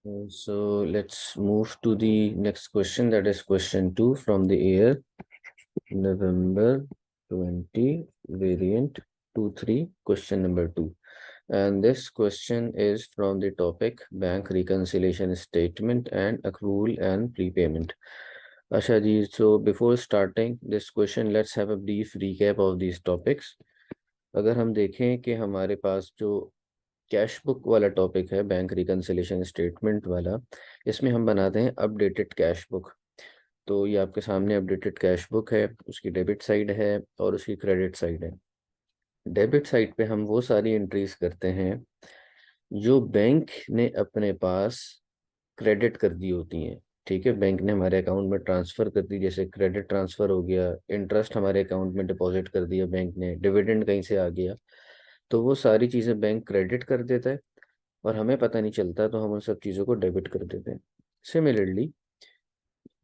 So let's move to the next question, that is question 2 from the year November 20, variant 2-3, question number 2. And this question is from the topic bank reconciliation statement and accrual and prepayment. Asha ji, so before starting this question, let's have a brief recap of these topics. अगर हम देखें कि हमारे पास जो cash book वाला topic है, bank reconciliation statement वाला, इसमें हम बनाते हैं अपडेटेड कैश बुक। तो ये आपके सामने अपडेटेड कैश बुक है, उसकी डेबिट साइड है और उसकी क्रेडिट साइड है। डेबिट साइड पे हम वो सारी एंट्रीज करते हैं जो बैंक ने अपने पास क्रेडिट कर दी होती हैं। ठीक है, बैंक ने हमारे अकाउंट में ट्रांसफ़र कर दी, जैसे क्रेडिट ट्रांसफ़र हो गया, इंटरेस्ट हमारे अकाउंट में डिपॉजिट कर दिया बैंक ने, डिविडेंड कहीं से आ गया, तो वो सारी चीज़ें बैंक क्रेडिट कर देता है और हमें पता नहीं चलता, तो हम उन सब चीज़ों को डेबिट कर देते हैं। सिमिलरली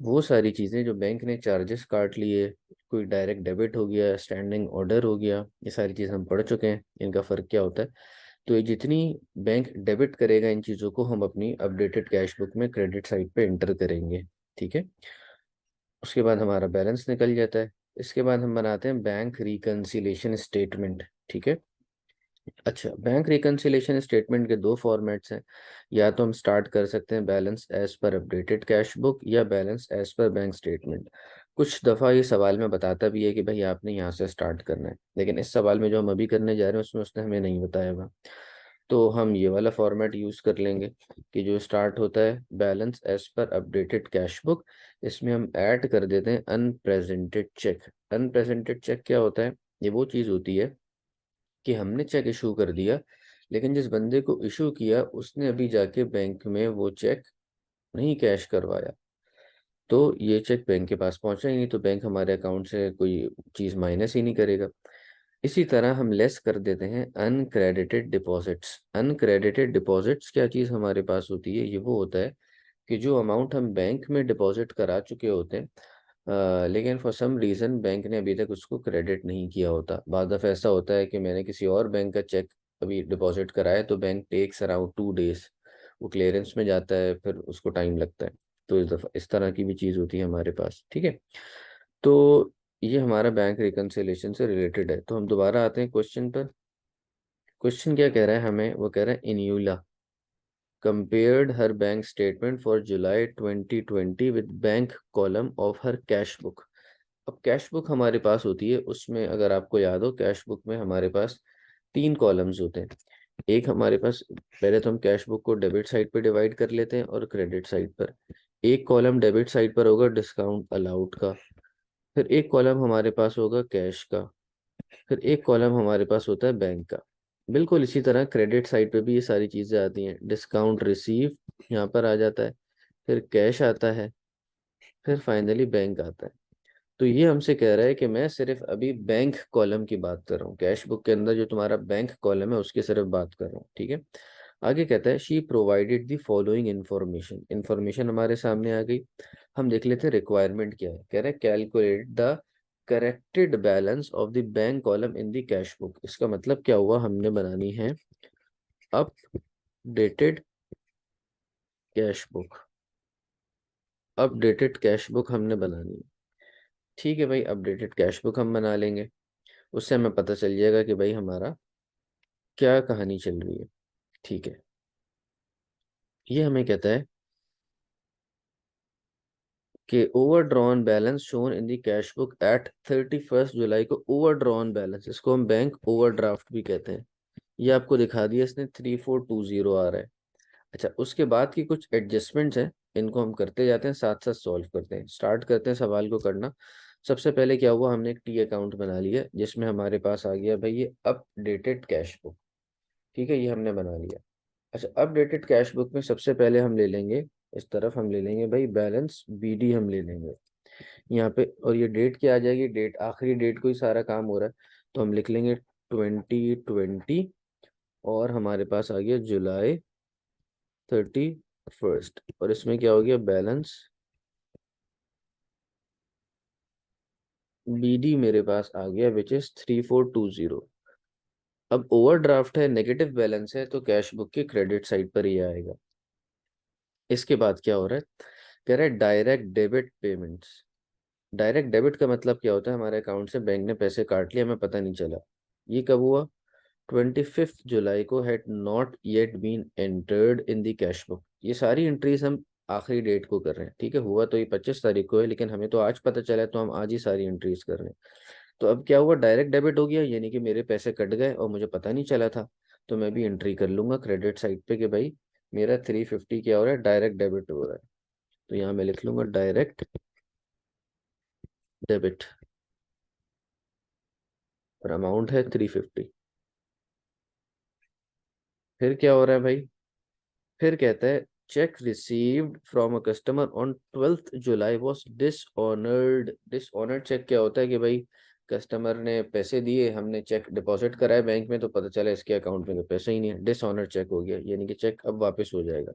वो सारी चीज़ें जो बैंक ने चार्जेस काट लिए, कोई डायरेक्ट डेबिट हो गया, स्टैंडिंग ऑर्डर हो गया, ये सारी चीज़ हम पढ़ चुके हैं, इनका फ़र्क क्या होता है। तो ये जितनी बैंक डेबिट करेगा इन चीज़ों को हम अपनी अपडेटेड कैश बुक में क्रेडिट साइड पे एंटर करेंगे। ठीक है, उसके बाद हमारा बैलेंस निकल जाता है। इसके बाद हम बनाते हैं बैंक रिकन्सिलेशन स्टेटमेंट। ठीक है, अच्छा, बैंक रिकन्सिलेशन स्टेटमेंट के दो फॉर्मेट्स हैं। या तो हम स्टार्ट कर सकते हैं balance as per updated cash book या balance as per bank statement. कुछ दफ़ा ये सवाल में बताता भी है कि भाई आपने यहाँ से स्टार्ट करना है, लेकिन इस सवाल में जो हम अभी करने जा रहे हैं उसमें उसने हमें नहीं बताया हुआ। तो हम ये वाला फॉर्मेट यूज़ कर लेंगे कि जो स्टार्ट होता है balance as per updated cash book, इसमें हम ऐड कर देते हैं अनप्रेजेंटेड चेक। अनप्रेजेंटेड चेक क्या होता है? ये वो चीज़ होती है कि हमने चेक इशू कर दिया, लेकिन जिस बंदे को इशू किया उसने अभी जाके बैंक में वो चेक नहीं कैश करवाया, तो ये चेक बैंक के पास पहुंचा ही नहीं, तो बैंक हमारे अकाउंट से कोई चीज़ माइनस ही नहीं करेगा। इसी तरह हम लेस कर देते हैं अनक्रेडिटेड डिपॉजिट्स। अनक्रेडिटेड डिपॉजिट्स क्या चीज़ हमारे पास होती है? ये वो होता है कि जो अमाउंट हम बैंक में डिपॉजिट करा चुके होते हैं, लेकिन फॉर सम रीज़न बैंक ने अभी तक उसको क्रेडिट नहीं किया होता। बाद दफ़ा ऐसा होता है कि मैंने किसी और बैंक का चेक अभी डिपॉजिट कराया, तो बैंक टेक्स अराउंड 2 डेज, वो क्लियरेंस में जाता है, फिर उसको टाइम लगता है। तो इस तरह की भी चीज़ होती है हमारे पास। ठीक है, तो ये हमारा बैंक रिकन्सिलेशन से रिलेटेड है। तो हम दोबारा आते हैं क्वेश्चन पर। क्वेश्चन क्या कह रहा है हमें? वो कह रहा है इन्यूला compared her bank statement for July 2020 with bank column of her cash book। अब कैश बुक हमारे पास होती है, उसमें अगर आपको याद हो कैश बुक में हमारे पास 3 कॉलम्स होते हैं। एक हमारे पास, पहले तो हम कैश बुक को डेबिट साइड पे डिवाइड कर लेते हैं और क्रेडिट साइड पर। एक कॉलम डेबिट साइड पर होगा डिस्काउंट अलाउड का, फिर एक कॉलम हमारे पास होगा कैश का, फिर एक कॉलम हमारे पास होता है बैंक का। बिल्कुल इसी तरह क्रेडिट साइड पे भी ये सारी चीज़ें आती हैं। डिस्काउंट रिसीव यहाँ पर आ जाता है, फिर कैश आता है, फिर फाइनली बैंक आता है। तो ये हमसे कह रहा है कि मैं सिर्फ अभी बैंक कॉलम की बात कर रहा हूँ, कैश बुक के अंदर जो तुम्हारा बैंक कॉलम है उसकी सिर्फ बात कर रहा हूँ। ठीक है, आगे कहता है she provided the following information. Information हमारे सामने आ गई। हम देख लेते हैं रिक्वायरमेंट क्या है। कह रहा है calculate the corrected balance of the bank column in the cash book. इसका मतलब क्या हुआ? हमने बनानी है updated cash book. Updated cash book हमने बनानी है। ठीक है भाई, अपडेटेड कैश बुक हम बना लेंगे, उससे हमें पता चल जाएगा कि भाई हमारा क्या कहानी चल रही है। ठीक है, ये हमें कहता है कि overdrawn balance shown in the cash book at 31 July को। ओवरड्रॉन बैलेंस, इसको हम बैंक ओवरड्राफ्ट भी कहते हैं। ये आपको दिखा दिया इसने, 3420 आ रहा है। अच्छा, उसके बाद की कुछ एडजस्टमेंट्स हैं, इनको हम करते जाते हैं, साथ साथ सॉल्व करते हैं। स्टार्ट करते हैं सवाल को करना। सबसे पहले क्या हुआ, हमने एक टी अकाउंट बना लिया जिसमें हमारे पास आ गया भाई ये अपडेटेड कैश बुक। ठीक है, ये हमने बना लिया। अच्छा, अपडेटेड कैश बुक में सबसे पहले हम ले लेंगे, इस तरफ हम ले लेंगे भाई बैलेंस बीडी हम ले लेंगे यहाँ पे। और ये डेट क्या आ जाएगी? डेट, आखिरी डेट को ही सारा काम हो रहा है, तो हम लिख लेंगे 2020। और हमारे पास आ गया जुलाई 31, और इसमें क्या हो गया? बैलेंस बीडी मेरे पास आ गया विच इज 3420। अब ओवरड्राफ्ट है, नेगेटिव बैलेंस है, तो कैश बुक के क्रेडिट साइड पर ही आएगा। इसके बाद क्या हो रहा है, कह रहा है direct debit payments. Direct debit का मतलब क्या होता है, हमारे अकाउंट से बैंक ने पैसे काट लिए, हमें पता नहीं चला। ये कब हुआ, 25 जुलाई को, had not yet been entered in the cash book. ये सारी एंट्रीज हम आखिरी डेट को कर रहे हैं, ठीक है। हुआ तो ये 25 तारीख को है, लेकिन हमें तो आज पता चला है, तो हम आज ही सारी एंट्रीज कर रहे हैं। तो अब क्या हुआ, डायरेक्ट डेबिट हो गया, यानी कि मेरे पैसे कट गए और मुझे पता नहीं चला था। तो मैं भी एंट्री कर लूंगा क्रेडिट साइड पे कि भाई मेरा 350 क्या हो रहा है, डायरेक्ट डेबिट हो रहा है। तो यहाँ मैं लिख लूंगा डायरेक्ट डेबिट, और अमाउंट है 350। फिर क्या हो रहा है भाई, फिर कहता है cheque received from a customer on 12 July was dishonoured. Dishonoured cheque क्या होता है कि भाई कस्टमर ने पैसे दिए, हमने चेक डिपॉजिट कराया बैंक में, तो पता चला इसके अकाउंट में तो पैसे ही नहीं है, डिसऑनर्ड चेक हो गया, यानी कि चेक अब वापस हो जाएगा।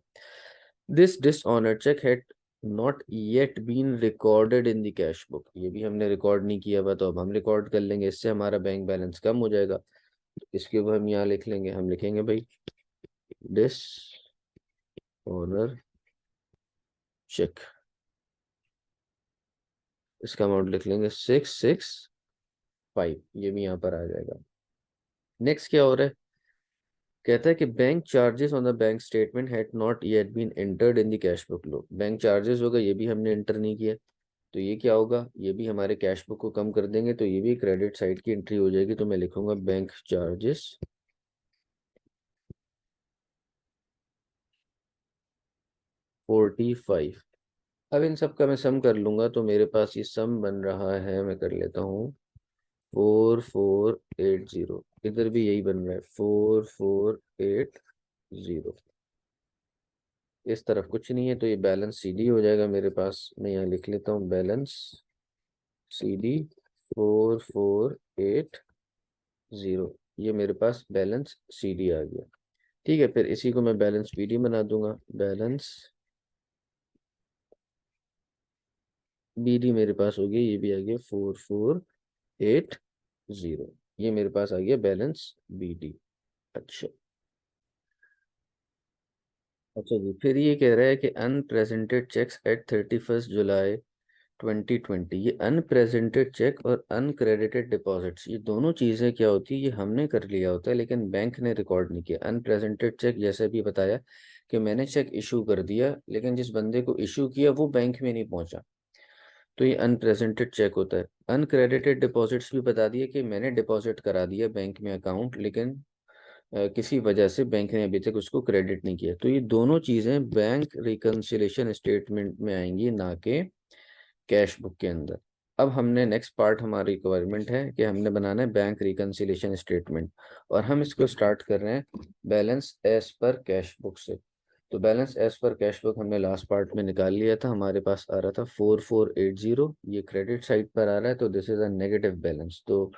This dishonoured cheque had not yet been recorded in the cash book. ये भी हमने रिकॉर्ड नहीं किया हुआ, तो अब हम रिकॉर्ड कर लेंगे, इससे हमारा बैंक बैलेंस कम हो जाएगा। इसके ऊपर हम यहाँ लिख लेंगे, हम लिखेंगे भाई डिस ओनर चेक, इसका अमाउंट लिख लेंगे 665, ये भी यहाँ पर आ जाएगा। नेक्स्ट क्या हो रहा है, कहता है कि bank charges on the bank statement had not yet been entered in the cash book. लो बैंक चार्जेस होगा, ये भी हमने एंटर नहीं किया, तो ये क्या होगा, ये भी हमारे कैश बुक को कम कर देंगे, तो ये भी क्रेडिट साइड की एंट्री हो जाएगी। तो मैं लिखूंगा बैंक चार्जेस 45। अब इन सब का मैं सम कर लूंगा, तो मेरे पास ये सम बन रहा है, मैं कर लेता हूँ 4480। इधर भी यही बन रहा है 4480। इस तरफ कुछ नहीं है, तो ये बैलेंस सीडी हो जाएगा मेरे पास। मैं यहाँ लिख लेता हूँ बैलेंस सीडी 4480। ये मेरे पास बैलेंस सीडी आ गया, ठीक है। फिर इसी को मैं बैलेंस बीडी बना दूंगा, बैलेंस बीडी मेरे पास हो गया, ये भी आ गया 4480। ये मेरे पास आ गया बैलेंस बीडी। अच्छा, अच्छा जी, फिर ये कह रहा है कि अनप्रेजेंटेड चेक्स एट 31 जुलाई 2020। ये अनप्रेजेंटेड चेक और अनक्रेडिटेड डिपॉजिट्स, ये दोनों चीज़ें क्या होती है, ये हमने कर लिया होता है, लेकिन बैंक ने रिकॉर्ड नहीं किया। अनप्रेजेंटेड चेक जैसे भी बताया कि मैंने चेक इशू कर दिया, लेकिन जिस बंदे को इशू किया वो बैंक में नहीं पहुंचा, तो ये अनप्रेजेंटेड चेक होता है। अनक्रेडिटेड डिपॉजिट्स भी बता दिया कि मैंने डिपॉजिट करा दिया बैंक में अकाउंट, लेकिन किसी वजह से बैंक ने अभी तक उसको क्रेडिट नहीं किया। तो ये दोनों चीज़ें बैंक रिकन्सिलेशन स्टेटमेंट में आएंगी, ना कि कैश बुक के अंदर। अब हमने नेक्स्ट पार्ट, हमारी रिक्वायरमेंट है कि हमने बनाना है बैंक रिकन्सिलेशन स्टेटमेंट, और हम इसको स्टार्ट कर रहे हैं balance as per cash book से। तो balance as per cash book हमने लास्ट पार्ट में निकाल लिया था, हमारे पास आ रहा था 4480, ये क्रेडिट साइड पर आ रहा है, तो this is a negative balance. तो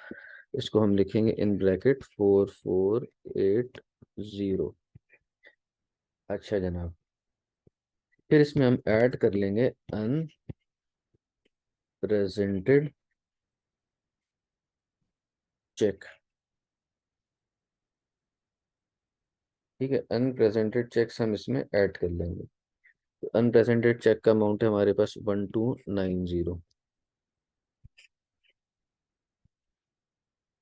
इसको हम लिखेंगे इन ब्रैकेट 4480। अच्छा जनाब, फिर इसमें हम ऐड कर लेंगे अनप्रेजेंटेड चेक, ठीक है। अनप्रेजेंटेड चेक्स हम इसमें ऐड कर लेंगे। तो अनप्रेजेंटेड चेक का अमाउंट है हमारे पास 1290।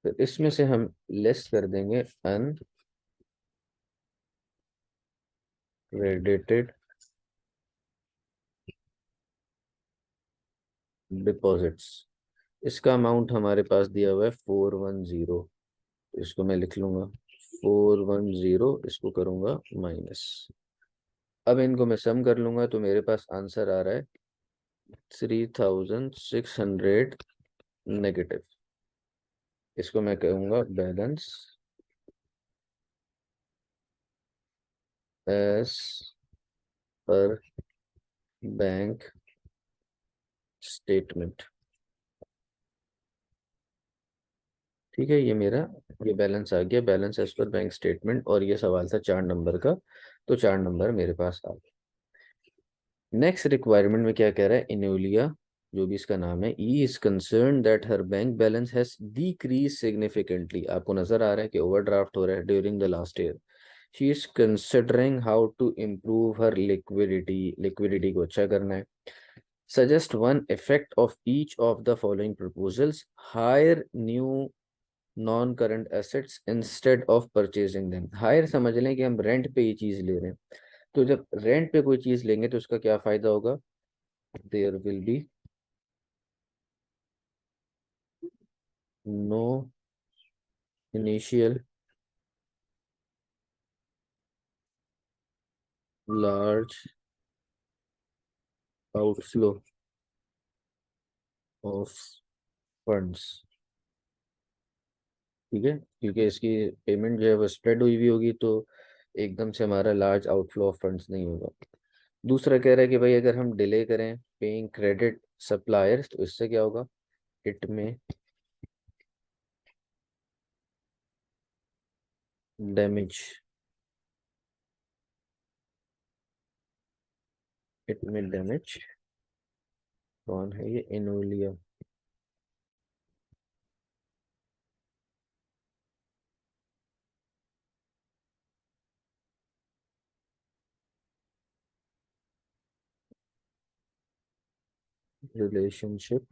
तो इसमें से हम लेस कर देंगे अनक्रेडिटेड डिपॉजिट्स। इसका अमाउंट हमारे पास दिया हुआ है 410। तो इसको मैं लिख लूंगा 410, इसको करूंगा माइनस। अब इनको मैं सम कर लूंगा, तो मेरे पास आंसर आ रहा है 3600 नेगेटिव। इसको मैं कहूंगा balance as per bank statement, ठीक है। ये मेरा ये बैलेंस आ गया, balance as per bank statement, और ये सवाल था 4 नंबर का, तो 4 नंबर मेरे पास आ गया। नेक्स्ट रिक्वायरमेंट में क्या कह रहा है, इनोलिया जो भी इसका नाम है, E is concern that her bank balance has decrease significantly. आपको नजर आ रहा है कि ओवरड्राफ्ट हो रहा है during the last year. She is considering how to improve her liquidity को अच्छा करना है. Suggest one effect of each of the following proposals. Hire new non current assets instead of purchasing them. Hire समझ लें कि हम rent पे ये चीज ले रहे हैं, तो जब रेंट पे कोई चीज लेंगे तो उसका क्या फायदा होगा. There will be no initial large outflow of funds. ठीक है, क्योंकि इसकी पेमेंट जो है वो स्प्रेड हुई हुई होगी, तो एकदम से हमारा लार्ज आउटफ्लो ऑफ फंड्स नहीं होगा. दूसरा कह रहा है कि भाई अगर हम डिले करें पेइंग क्रेडिट सप्लायर्स, तो इससे क्या होगा. इट में डैमेज इट में डैमेज. कौन है ये. इनोलिया. Relationship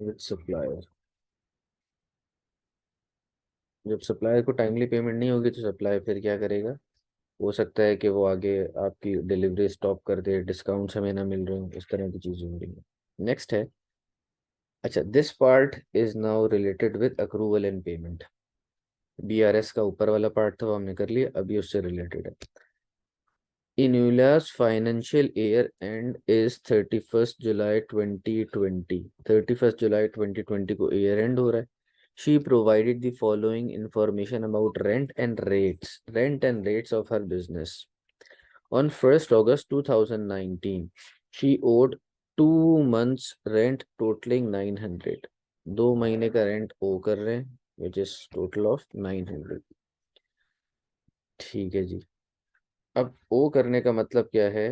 with supplier. जब सप्लायर को टाइमली पेमेंट नहीं होगी तो सप्लायर फिर क्या करेगा. हो सकता है कि वो आगे आपकी डिलीवरी स्टॉप कर दे, डिस्काउंट्स हमें ना मिल रहे हो, इस तरह की चीजें हो रही हैं. नेक्स्ट है. अच्छा, this part is now related with accrual and payment. BRS का ऊपर वाला पार्ट था वो हमने कर लिया, अभी उससे रिलेटेड है. इन्यूलास financial year and is 31 July 2020. 31 July 2020 को ईयर एंड हो रहा है. She provided the following information about rent and rates of her business. On 1st August 2019, she owed 2 months rent totaling 900. 2 महीने का रेंट ओ कर रहे हैं, विच इज टोटल ऑफ 900. ठीक है जी. अब ओ करने का मतलब क्या है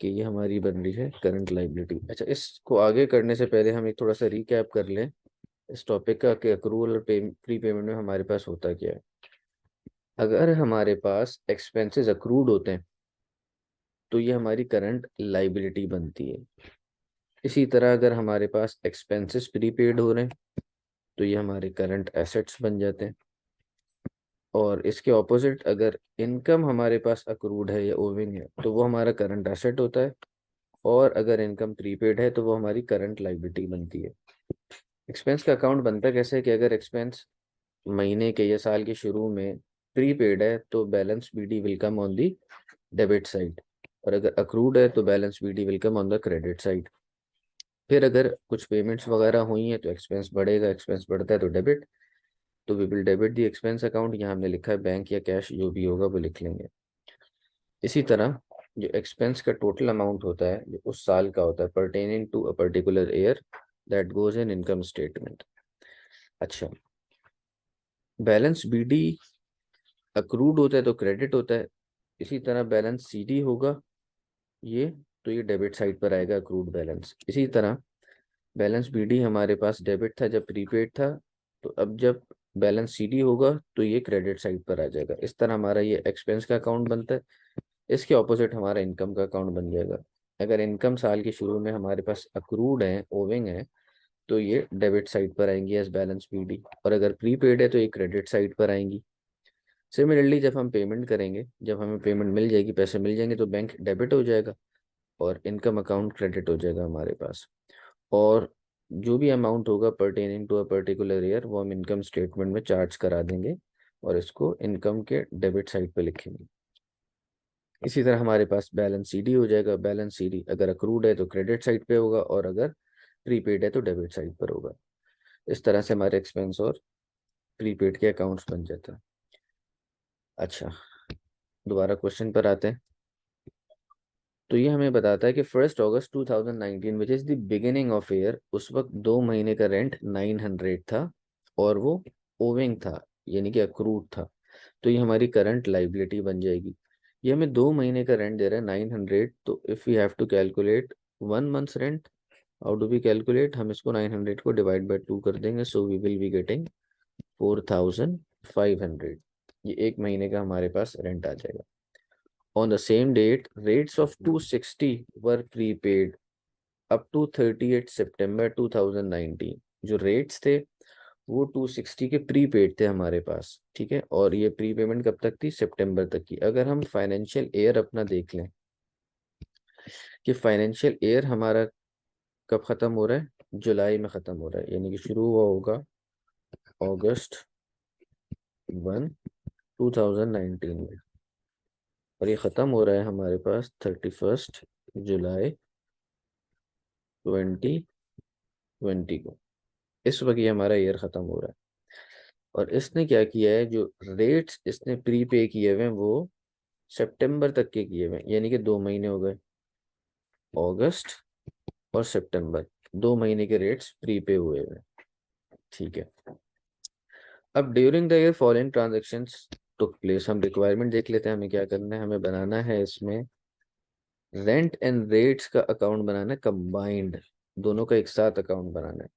कि ये हमारी बन रही है करंट लाइबिलिटी. अच्छा, इसको आगे करने से पहले हम एक थोड़ा सा रिकैप कर लें इस टॉपिक का कि अक्रूवल और प्री पेमेंट में हमारे पास होता क्या है. अगर हमारे पास एक्सपेंसेस अक्रूड होते हैं तो ये हमारी करंट लाइबिलिटी बनती है. इसी तरह अगर हमारे पास एक्सपेंसेस प्रीपेड हो रहे हैं तो ये हमारे करंट एसेट्स बन जाते हैं. और इसके ऑपोजिट अगर इनकम हमारे पास अक्रूड है या ओविंग है तो वो हमारा करंट एसेट होता है. और अगर इनकम प्रीपेड है तो वो हमारी करंट लाइबिलिटी बनती है. एक्सपेंस का अकाउंट बनता कैसे है कि अगर एक्सपेंस महीने के या साल के शुरू में प्रीपेड है तो balance BD will come on the debit side, और अगर अक्रूड है तो balance BD will come on the credit side. फिर अगर कुछ पेमेंट्स वगैरह हुई हैं तो एक्सपेंस बढ़ेगा, एक्सपेंस बढ़ता है तो डेबिट. तो we will debit the expense account. यहाँ हमने लिखा है बैंक या कैश, जो भी होगा वो लिख लेंगे. इसी तरह जो एक्सपेंस का टोटल अमाउंट होता है जो उस साल का होता है pertaining to a particular year, that goes in income statement. अच्छा, बैलेंस बीडी अक्रूड होता है तो क्रेडिट होता है. इसी तरह बैलेंस सीडी होगा ये, तो ये डेबिट साइड पर आएगा अक्रूड बैलेंस. इसी तरह बैलेंस बीडी हमारे पास डेबिट था जब प्रीपेड था, तो अब जब बैलेंस सीडी होगा तो ये क्रेडिट साइड पर आ जाएगा. इस तरह हमारा ये एक्सपेंस का अकाउंट बनता है. इसके ऑपोजिट हमारा इनकम का अकाउंट बन जाएगा. अगर इनकम साल के शुरू में हमारे पास अक्रूड है, ओविंग है, तो ये डेबिट साइड पर आएंगी एज बैलेंस बीडी. और अगर प्रीपेड है तो ये क्रेडिट साइड पर आएंगी. सिमिलरली जब हम पेमेंट करेंगे, जब हमें पेमेंट मिल जाएगी, पैसे मिल जाएंगे, तो बैंक डेबिट हो जाएगा और इनकम अकाउंट क्रेडिट हो जाएगा हमारे पास. और जो भी अमाउंट होगा pertaining to a particular year वो हम इनकम स्टेटमेंट में चार्ज करा देंगे और इसको इनकम के डेबिट साइड पे लिखेंगे. इसी तरह हमारे पास बैलेंस सीडी हो जाएगा. बैलेंस सीडी अगर अक्रूड है तो क्रेडिट साइड पे होगा और अगर प्रीपेड है तो डेबिट साइड पर होगा. इस तरह से हमारे एक्सपेंस और प्रीपेड के अकाउंट्स बन जाते हैं. अच्छा, दोबारा क्वेश्चन पर आते हैं. तो ये हमें बताता है कि 1 अगस्त 2019 which is the beginning of year, उस वक्त 2 महीने का रेंट 900 था और वो ओविंग था, यानी कि अक्रूड था. तो ये हमारी करंट लाइबिलिटी बन जाएगी. ये हमें 2 महीने का रेंट दे रहा है 900. तो if you have to calculate 1 months rent, how do we calculate. हम इसको 900 को डिवाइड बाई 2 कर देंगे, so we will be getting 4,500, ये एक महीने का हमारे पास रेंट आ जाएगा। On the same date rates of 260 were prepaid up to 30 September 2019। जो रेट्स थे वो 260 के प्रीपेड थे हमारे पास, ठीक है। और ये प्री पेमेंट कब तक थी? सितंबर तक की। अगर हम फाइनेंशियल ईयर अपना देख लें कि फाइनेंशियल ईयर हमारा कब खत्म हो रहा है? जुलाई में खत्म हो रहा है, यानी कि शुरू हुआ होगा August 1, 2019 में, और ये खत्म हो रहा है हमारे पास 31 जुलाई 2020 को। इस वक्त ये हमारा ईयर खत्म हो रहा है। और इसने क्या किया है, जो रेट्स इसने प्री पे किए हुए हैं वो सितंबर तक के किए हुए हैं, यानी कि 2 महीने हो गए, अगस्त और सितंबर, 2 महीने के रेट्स प्री पे हुए हुए हैं, ठीक है। अब during the year following transactions took place, हम रिक्वायरमेंट देख लेते हैं, हमें क्या करना है। हमें बनाना है इसमें रेंट एंड रेट्स का अकाउंट बनाना है कंबाइंड, दोनों का एक साथ अकाउंट बनाना है।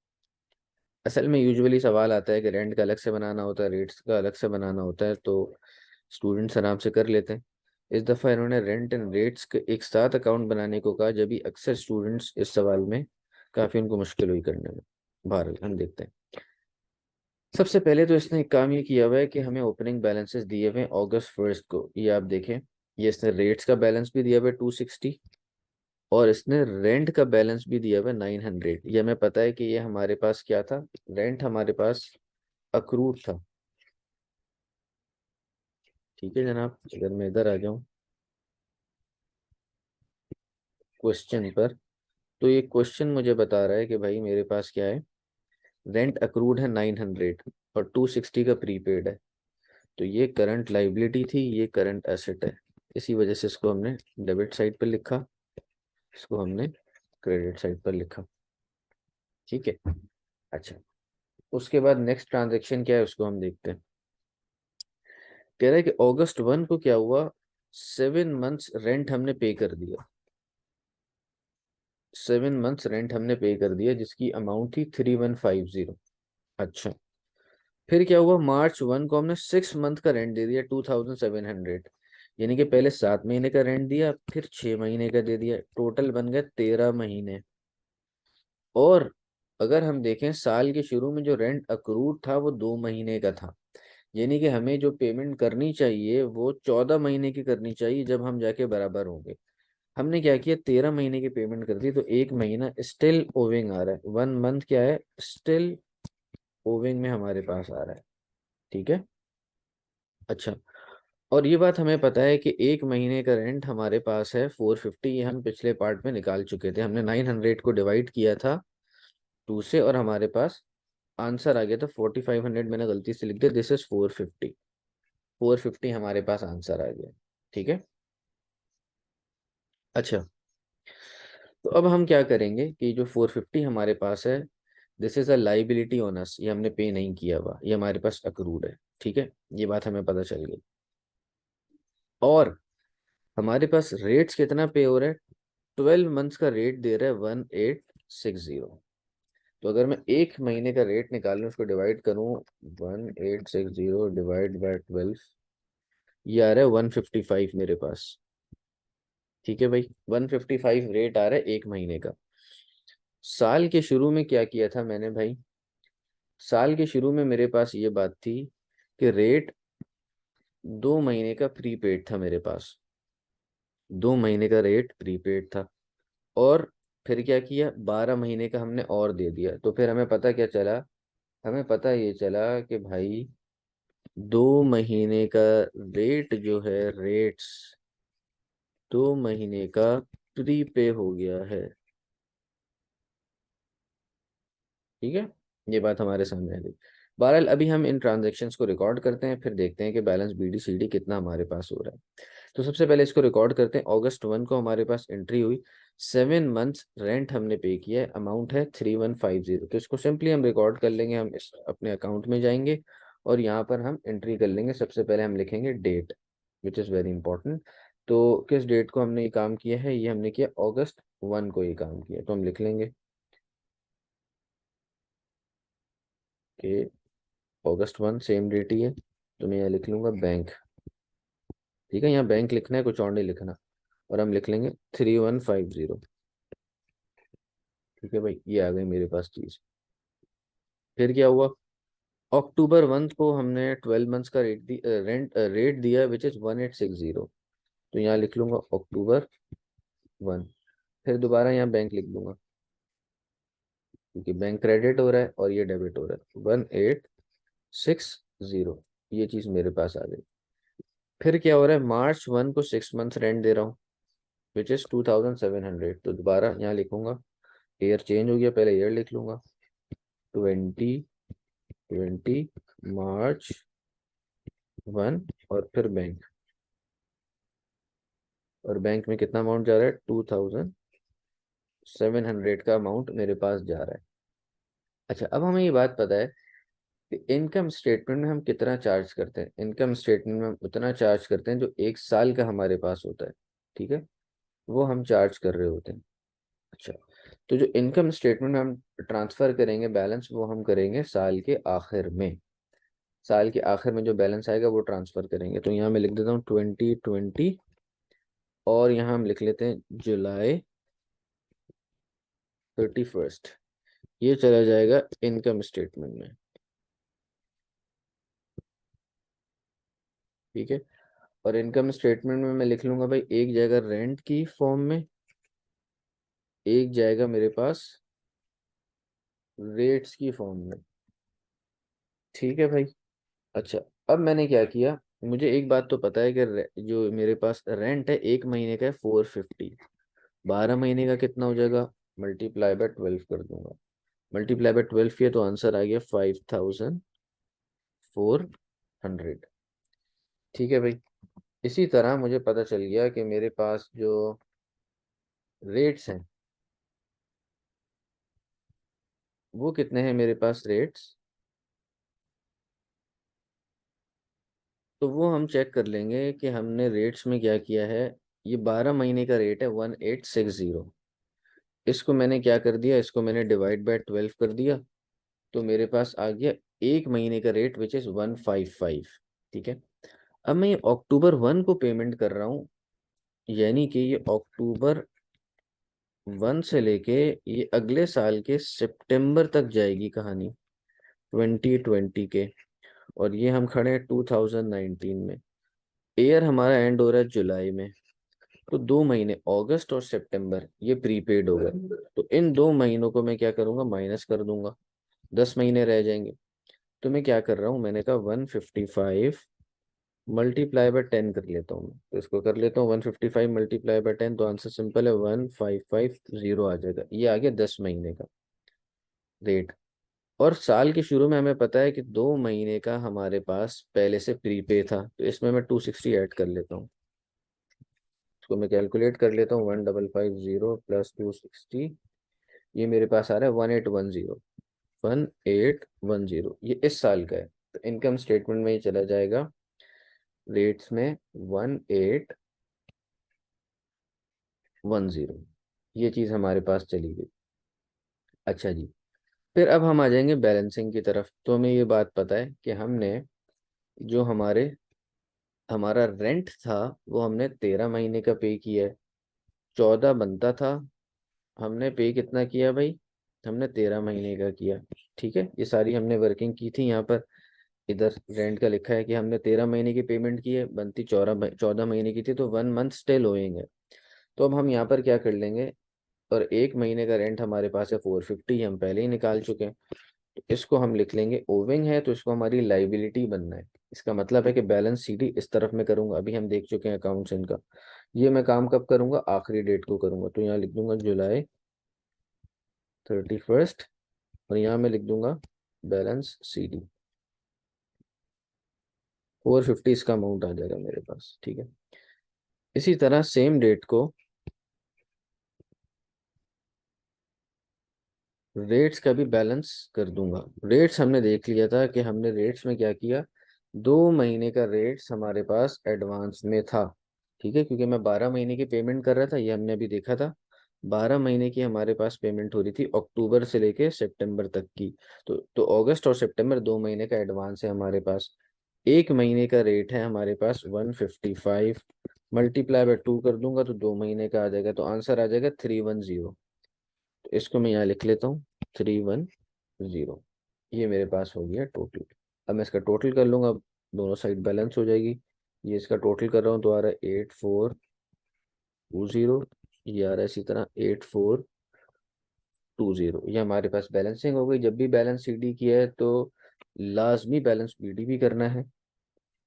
असल में यूजुअली सवाल आता है कि रेंट का अलग से बनाना होता है, रेट्स का अलग से बनाना होता है, तो स्टूडेंट्स आराम से कर लेते हैं। इस दफ़ा इन्होंने रेंट एंड रेट्स के एक साथ अकाउंट बनाने को कहा, जब भी अक्सर स्टूडेंट्स इस सवाल में काफ़ी उनको मुश्किल हुई करने में। बहरहाल हम देखते हैं। सबसे पहले तो इसने एक काम ये किया हुआ है कि हमें ओपनिंग बैलेंसेस दिए हुए हैं August 1 को, ये आप देखें। ये इसने रेट्स का बैलेंस भी दिया हुआ है 260, और इसने रेंट का बैलेंस भी दिया हुआ है 900। ये हमें पता है कि ये हमारे पास क्या था, रेंट हमारे पास अक्रूड था, ठीक है जनाब। अगर मैं इधर आ जाऊं क्वेश्चन पर, तो ये क्वेश्चन मुझे बता रहा है कि भाई मेरे पास क्या है, रेंट अक्रूड है 900 और 260 का प्रीपेड है। तो ये करंट लाइबिलिटी थी, ये करंट एसेट है, इसी वजह से इसको हमने डेबिट साइड पर लिखा, इसको हमने क्रेडिट साइड पर लिखा, ठीक है। अच्छा, उसके बाद नेक्स्ट ट्रांजेक्शन क्या है उसको हम देखते हैं। कह रहा है कि August 1 को क्या हुआ, 7 मंथ्स रेंट हमने पे कर दिया, 7 मंथ्स रेंट हमने पे कर दिया, जिसकी अमाउंट थी 3150। अच्छा, फिर क्या हुआ, March 1 को हमने 6 मंथ का रेंट दे दिया 2700, यानी कि पहले 7 महीने का रेंट दिया, फिर 6 महीने का दे दिया, टोटल बन गए 13 महीने। और अगर हम देखें साल के शुरू में जो रेंट अक्रूड था वो 2 महीने का था, यानी कि हमें जो पेमेंट करनी चाहिए वो 14 महीने की करनी चाहिए जब हम जाके बराबर होंगे। हमने क्या किया, 13 महीने की पेमेंट कर दी, तो एक महीना स्टिल ओविंग आ रहा है, 1 मंथ क्या है, स्टिल ओविंग में हमारे पास आ रहा है, ठीक है। अच्छा, और ये बात हमें पता है कि एक महीने का रेंट हमारे पास है 450, ये हम पिछले पार्ट में निकाल चुके थे, हमने 900 को डिवाइड किया था 2 से, और हमारे पास आंसर आ गया था 4500, मैंने गलती से लिख दिया, दिस इज 450, 450 हमारे पास आंसर आ गया, ठीक है। अच्छा, तो अब हम क्या करेंगे कि जो 450 हमारे पास है, this is a liability on us, ये हमने पे नहीं किया हुआ, ये हमारे पास अक्रूड है, ठीक है। ये बात हमें पता चल गई। और हमारे पास रेट्स कितना पे हो रहा है, 12 मंथ्स का रेट दे रहा है 1860। तो अगर मैं एक महीने का रेट निकालूं, उसको डिवाइड करूं, 1860 डिवाइड बाय 12, ये आ रहा है 155 मेरे पास, ठीक है भाई। 155 रेट आ रहा है एक महीने का। साल के शुरू में क्या किया था मैंने भाई, साल के शुरू में मेरे पास ये बात थी कि रेट 2 महीने का प्रीपेड था मेरे पास, 2 महीने का रेट प्रीपेड था। और फिर क्या किया, 12 महीने का हमने और दे दिया, तो फिर हमें पता क्या चला, हमें पता ये चला कि भाई 2 महीने का रेट जो है, रेट्स 2 महीने का प्रीपे हो गया है, ठीक है। ये बात हमारे सामने आ गई। बहरहाल अभी हम इन ट्रांजैक्शंस को रिकॉर्ड करते हैं, फिर देखते हैं कि बैलेंस BD CD कितना हमारे पास हो रहा है। तो सबसे पहले इसको रिकॉर्ड करते हैं। August 1 को हमारे पास एंट्री हुई, 7 मंथ्स रेंट हमने पे किया है, अमाउंट है 3150। तो इसको सिंपली हम रिकॉर्ड कर लेंगे, हम इस अपने अकाउंट में जाएंगे और यहाँ पर हम एंट्री कर लेंगे। सबसे पहले हम लिखेंगे date, which is very important. तो किस डेट को हमने ये काम किया है, ये हमने किया August 1 को ये काम किया, तो हम लिख लेंगे कि अगस्त 1 सेम डेट ही है, तो मैं यहाँ लिख लूंगा बैंक। ठीक है, यहाँ बैंक लिखना है, कुछ और नहीं लिखना। और हम लिख लेंगे 3150। ठीक है भाई, ये आ गई मेरे पास चीज। फिर क्या हुआ, अक्टूबर 1 को हमने 12 मंथ्स का रेट दिया विच इज 1860। तो यहाँ लिख लूंगा अक्टूबर 1। फिर दोबारा यहाँ बैंक लिख दूंगा, क्योंकि बैंक क्रेडिट हो रहा है और ये डेबिट हो रहा है। 1860, ये चीज मेरे पास आ गई। फिर क्या हो रहा है, मार्च 1 को 6 मंथ्स रेंट दे रहा हूँ विच इज 2700। तो दोबारा यहाँ लिखूंगा, ईयर चेंज हो गया, पहले ईयर लिख लूंगा 2020 मार्च 1। और फिर बैंक, और बैंक में कितना अमाउंट जा रहा है, 2700 का अमाउंट मेरे पास जा रहा है। अच्छा, अब हमें ये बात पता है कि इनकम स्टेटमेंट में हम कितना चार्ज करते हैं। इनकम स्टेटमेंट में हम उतना चार्ज करते हैं जो 1 साल का हमारे पास होता है। ठीक है, वो हम चार्ज कर रहे होते हैं। अच्छा, तो जो इनकम स्टेटमेंट में हम ट्रांसफर करेंगे बैलेंस, वो हम करेंगे साल के आखिर में। साल के आखिर में जो बैलेंस आएगा वो ट्रांसफर करेंगे। तो यहाँ मैं लिख देता हूँ 2020, और यहाँ हम लिख लेते हैं जुलाई 31। ये चला जाएगा इनकम स्टेटमेंट में। ठीक है, और इनकम स्टेटमेंट में मैं लिख लूंगा भाई, एक जाएगा रेंट की फॉर्म में, एक जाएगा मेरे पास रेट्स की फॉर्म में। ठीक है भाई। अच्छा, अब मैंने क्या किया, मुझे एक बात तो पता है कि जो मेरे पास रेंट है 1 महीने का है 450। 12 महीने का कितना हो जाएगा, मल्टीप्लाई बाय 12 कर दूंगा। मल्टीप्लाई बाय 12 किया तो आंसर आ गया 5400। ठीक है भाई। इसी तरह मुझे पता चल गया कि मेरे पास जो रेट्स हैं वो कितने हैं मेरे पास रेट्स। तो वो हम चेक कर लेंगे कि हमने रेट्स में क्या किया है। ये 12 महीने का रेट है 1860। इसको मैंने क्या कर दिया, इसको मैंने डिवाइड बाय 12 कर दिया। तो मेरे पास आ गया 1 महीने का रेट विच इज 155। ठीक है, अब मैं ये अक्टूबर 1 को पेमेंट कर रहा हूँ, यानी कि ये अक्टूबर 1 से लेके ये अगले साल के सितंबर तक जाएगी कहानी, 2020 के। और ये हम खड़े हैं 2019 में। ईयर हमारा एंड हो रहा है जुलाई में। तो 2 महीने अगस्त और सितंबर ये प्रीपेड हो गए। तो इन 2 महीनों को मैं क्या करूंगा, माइनस कर दूंगा। 10 महीने रह जाएंगे। तो मैं क्या कर रहा हूँ, मैंने कहा 155 मल्टीप्लाई बाय 10 कर लेता हूँ। तो इसको कर लेता हूँ 155 मल्टीप्लाई बाय 10, तो आंसर सिंपल है 1550 आ जाएगा। ये आ गया 10 महीने का रेट। और साल के शुरू में हमें पता है कि 2 महीने का हमारे पास पहले से प्रीपे था, तो इसमें मैं 260 ऐड कर लेता हूँ। इसको मैं कैलकुलेट कर लेता हूँ, 1550 प्लस 260, ये मेरे पास आ रहा है 1810। ये इस साल का है। तो इनकम स्टेटमेंट में ये चला जाएगा रेट्स में 1810। ये चीज़ हमारे पास चली गई। अच्छा जी, फिर अब हम आ जाएंगे बैलेंसिंग की तरफ। तो हमें ये बात पता है कि हमने जो हमारा रेंट था वो हमने 13 महीने का पे किया है। 14 बनता था, हमने पे कितना किया भाई, हमने 13 महीने का किया। ठीक है, ये सारी हमने वर्किंग की थी यहाँ पर। इधर रेंट का लिखा है कि हमने 13 महीने की पेमेंट की है, बनती 14 महीने की थी, तो 1 मंथ स्टिल होएंगे। तो अब हम यहाँ पर क्या कर लेंगे, और 1 महीने का रेंट हमारे पास है 450, हम पहले ही निकाल चुके हैं। तो इसको हम लिख लेंगे ओविंग है, तो इसको हमारी लाइबिलिटी बनना है। इसका मतलब है कि बैलेंस सीधी इस तरफ में करूंगा। अभी हम देख चुके हैं अकाउंट्स इनका। ये मैं काम कब करूंगा, आखिरी डेट को करूंगा। तो यहाँ लिख दूंगा जुलाई 31, और यहाँ मैं लिख दूंगा बैलेंस CD। 450 इसका अमाउंट आ जाएगा मेरे पास। ठीक है, इसी तरह सेम डेट को रेट्स का भी बैलेंस कर दूंगा। रेट्स हमने देख लिया था कि हमने रेट्स में क्या किया, 2 महीने का रेट्स हमारे पास एडवांस में था। ठीक है, क्योंकि मैं 12 महीने की पेमेंट कर रहा था, ये हमने अभी देखा था। 12 महीने की हमारे पास पेमेंट हो रही थी, अक्टूबर से लेके सितंबर तक की। तो अगस्त और सितंबर 2 महीने का एडवांस है हमारे पास। 1 महीने का रेट है हमारे पास 155, मल्टीप्लाई बाय 2 कर दूंगा तो 2 महीने का आ जाएगा, तो आंसर आ जाएगा 310। तो इसको मैं यहाँ लिख लेता हूँ 310। ये मेरे पास हो गया टोटल। अब मैं इसका टोटल कर लूंगा, दोनों साइड बैलेंस हो जाएगी। ये इसका टोटल कर रहा हूँ तो आ रहा है 8420। ये आ रहा है इसी तरह 8420। ये हमारे पास बैलेंसिंग हो गई। जब भी बैलेंस सीडी किया है तो लाजमी बैलेंस बीडी भी करना है,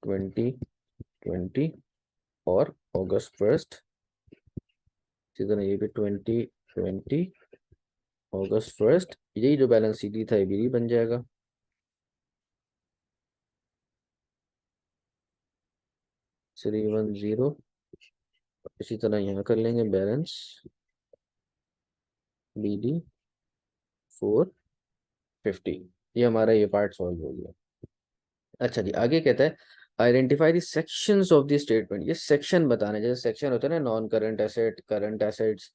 2020 और अगस्त 1। इसी तरह ये भी 2020 अगस्त 1। यही जो बैलेंस सीडी था ये बीडी बन जाएगा। 310। इसी तरह यहाँ कर लेंगे बैलेंस BD 450। ये हमारा ये पार्ट सॉल्व हो गया। अच्छा जी, आगे कहता है identify the sections of the statement. ये सेक्शन बताने, जैसे सेक्शन होता है ना, non current asset, current assets,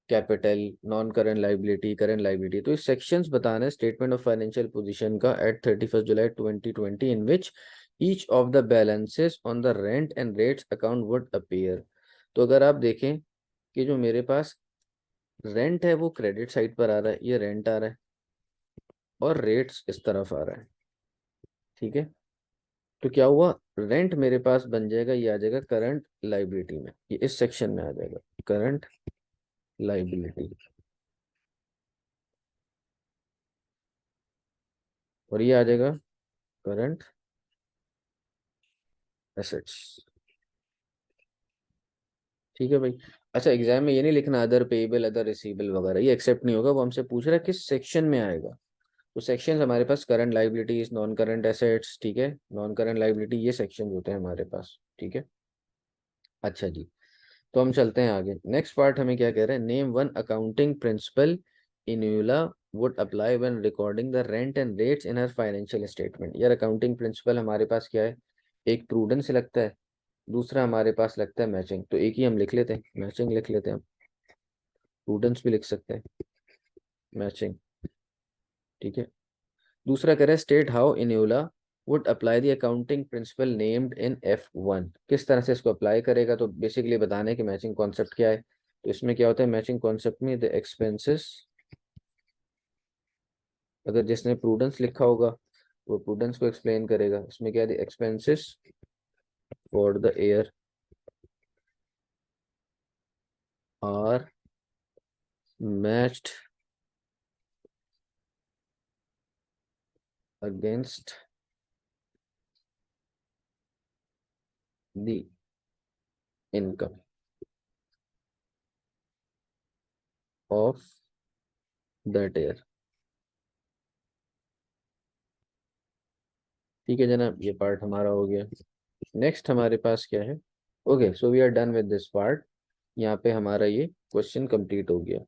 capital, non current liability, current liability. तो इस सेक्शंस बताना है स्टेटमेंट ऑफ फाइनेंशियल पोजीशन का at 31 July 2020 in which each of the balances on the rent and rates account would appear. तो अगर आप देखें कि जो मेरे पास रेंट है वो क्रेडिट साइड पर आ रहा है, ये रेंट आ रहा है, और रेट्स इस तरफ आ रहा है। ठीक है, तो क्या हुआ, रेंट मेरे पास बन जाएगा, ये आ जाएगा करंट लाइबिलिटी में, ये इस सेक्शन में आ जाएगा करंट लाइबिलिटी, और ये आ जाएगा करंट एसेट्स। ठीक है भाई। अच्छा, एग्जाम में ये नहीं लिखना अदर पेएबल, अदर रिसीवेबल वगैरह, ये एक्सेप्ट नहीं होगा। वो हमसे पूछ रहा है किस सेक्शन में आएगा। तो सेक्शन हमारे पास current liabilities, non current assets, ठीक है, नॉन करंट लाइबिलिटी, ये सेक्शन होते हैं हमारे पास। ठीक है। अच्छा जी, तो हम चलते हैं आगे। नेक्स्ट पार्ट हमें क्या कह रहा है, name one accounting principle Inula would apply when recording the rent and rates in her financial statement. यार अकाउंटिंग प्रिंसिपल हमारे पास क्या है, एक प्रूडेंस लगता है, दूसरा हमारे पास लगता है मैचिंग। तो एक ही हम लिख लेते हैं, मैचिंग लिख लेते हैं हम। प्रूडेंस भी लिख सकते हैं, मैचिंग। ठीक है। दूसरा कह रहा है state how Inula would apply the accounting principle named in F1। किस तरह से इसको अप्लाई करेगा, तो बेसिकली बताने कि मैचिंग कॉन्सेप्ट क्या है। तो इसमें क्या होता है, मैचिंग कॉन्सेप्ट में द एक्सपेंसेस, अगर जिसने प्रूडेंस लिखा होगा वो प्रूडेंस को एक्सप्लेन करेगा। इसमें क्या है, the expenses for the year are matched against the income of that year. ठीक है जनाब, ये पार्ट हमारा हो गया। नेक्स्ट हमारे पास क्या है, okay so we are done with this part. यहाँ पे हमारा ये क्वेश्चन कंप्लीट हो गया।